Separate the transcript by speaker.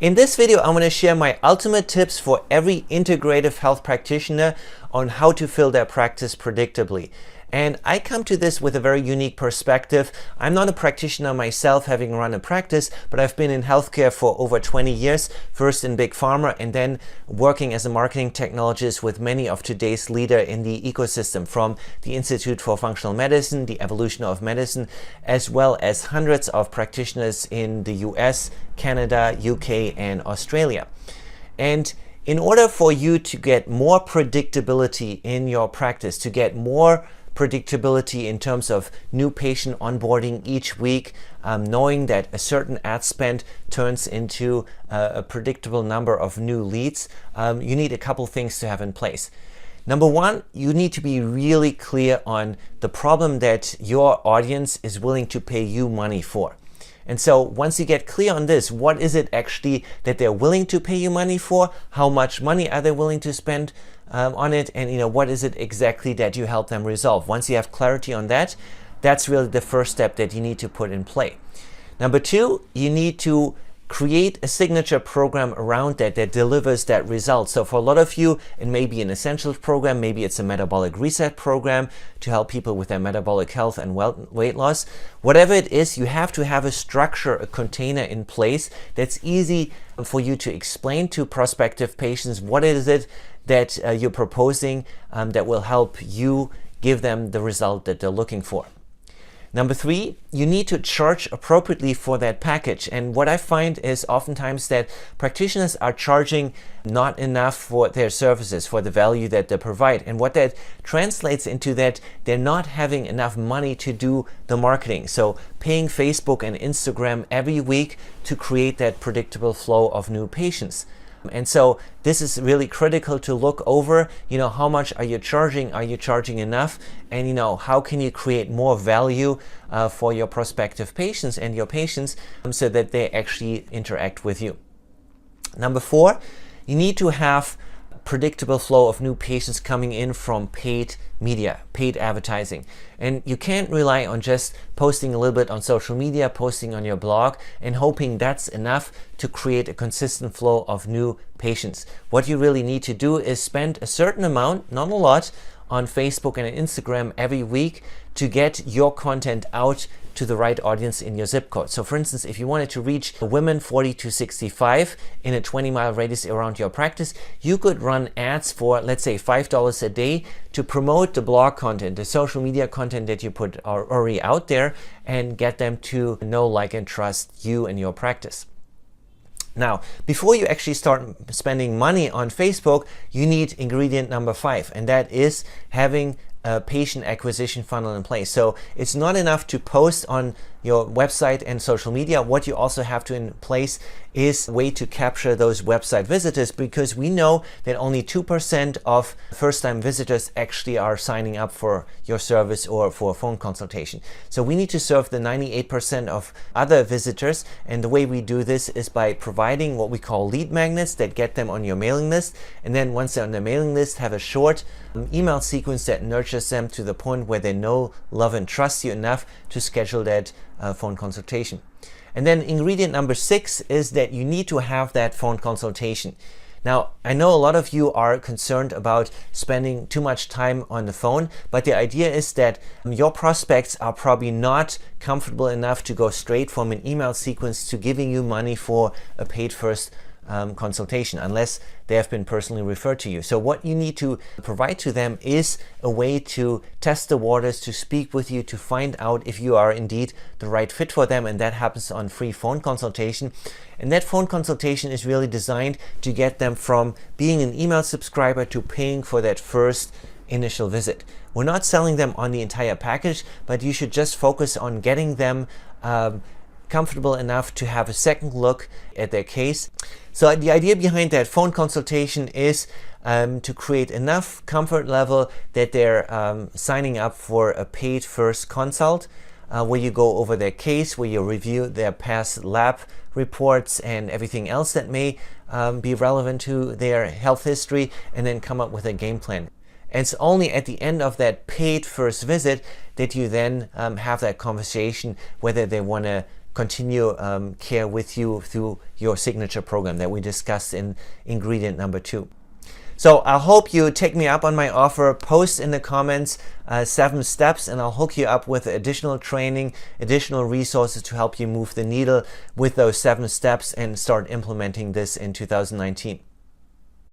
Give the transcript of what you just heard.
Speaker 1: In this video, I'm going to share my ultimate tips for every integrative health practitioner on how to fill their practice predictably. And I come to this with a very unique perspective. I'm not a practitioner myself, having run a practice, but I've been in healthcare for over 20 years, first in big pharma and then working as a marketing technologist with many of today's leaders in the ecosystem, from the Institute for Functional Medicine, the Evolution of Medicine, as well as hundreds of practitioners in the US, Canada, UK, and Australia. And in order for you to get more predictability in your practice, to get more predictability in terms of new patient onboarding each week, knowing that a certain ad spend turns into a predictable number of new leads, you need a couple things to have in place. Number one, you need to be really clear on the problem that your audience is willing to pay you money for. And so once you get clear on this, what is it actually that they're willing to pay you money for? How much money are they willing to spend on it? And what is it exactly that you help them resolve? Once you have clarity on that, that's really the first step that you need to put in play. Number two, you need to create a signature program around that delivers that result. So for a lot of you, it may be an essentials program, maybe it's a metabolic reset program to help people with their metabolic health and weight loss. Whatever it is, you have to have a structure, a container in place that's easy for you to explain to prospective patients what is it that you're proposing that will help you give them the result that they're looking for. Number three, you need to charge appropriately for that package. And what I find is oftentimes that practitioners are charging not enough for their services, for the value that they provide. And what that translates into that they're not having enough money to do the marketing. So paying Facebook and Instagram every week to create that predictable flow of new patients. And so this is really critical to look over, how much are you charging? Are you charging enough? And how can you create more value for your prospective patients and your patients so that they actually interact with you. Number four, you need to have predictable flow of new patients coming in from paid media, paid advertising. And you can't rely on just posting a little bit on social media, posting on your blog, and hoping that's enough to create a consistent flow of new patients. What you really need to do is spend a certain amount, not a lot, on Facebook and Instagram every week to get your content out to the right audience in your zip code. So for instance, if you wanted to reach women 40 to 65 in a 20-mile radius around your practice, you could run ads for, let's say, $5 a day to promote the blog content, the social media content that you put already out there, and get them to know, like, and trust you and your practice. Now, before you actually start spending money on Facebook, you need ingredient number 5, and that is having a patient acquisition funnel in place. So it's not enough to post on your website and social media. What you also have to in place is a way to capture those website visitors, because we know that only 2% of first-time visitors actually are signing up for your service or for a phone consultation. So we need to serve the 98% of other visitors, and the way we do this is by providing what we call lead magnets that get them on your mailing list, and then once they're on the mailing list, have a short email sequence that nurtures them to the point where they know, love, and trust you enough to schedule that phone consultation. And then ingredient number 6 is that you need to have that phone consultation. Now, I know a lot of you are concerned about spending too much time on the phone, but the idea is that your prospects are probably not comfortable enough to go straight from an email sequence to giving you money for a paid first consultation, unless they have been personally referred to you. So what you need to provide to them is a way to test the waters, to speak with you, to find out if you are indeed the right fit for them, and that happens on free phone consultation. And that phone consultation is really designed to get them from being an email subscriber to paying for that first initial visit. We're not selling them on the entire package, but you should just focus on getting them comfortable enough to have a second look at their case. So the idea behind that phone consultation is to create enough comfort level that they're signing up for a paid first consult, where you go over their case, where you review their past lab reports and everything else that may be relevant to their health history, and then come up with a game plan. And it's only at the end of that paid first visit that you then have that conversation whether they want to continue care with you through your signature program that we discussed in ingredient number 2. So I hope you take me up on my offer. Post in the comments 7 steps, and I'll hook you up with additional training, additional resources to help you move the needle with those 7 steps and start implementing this in 2019.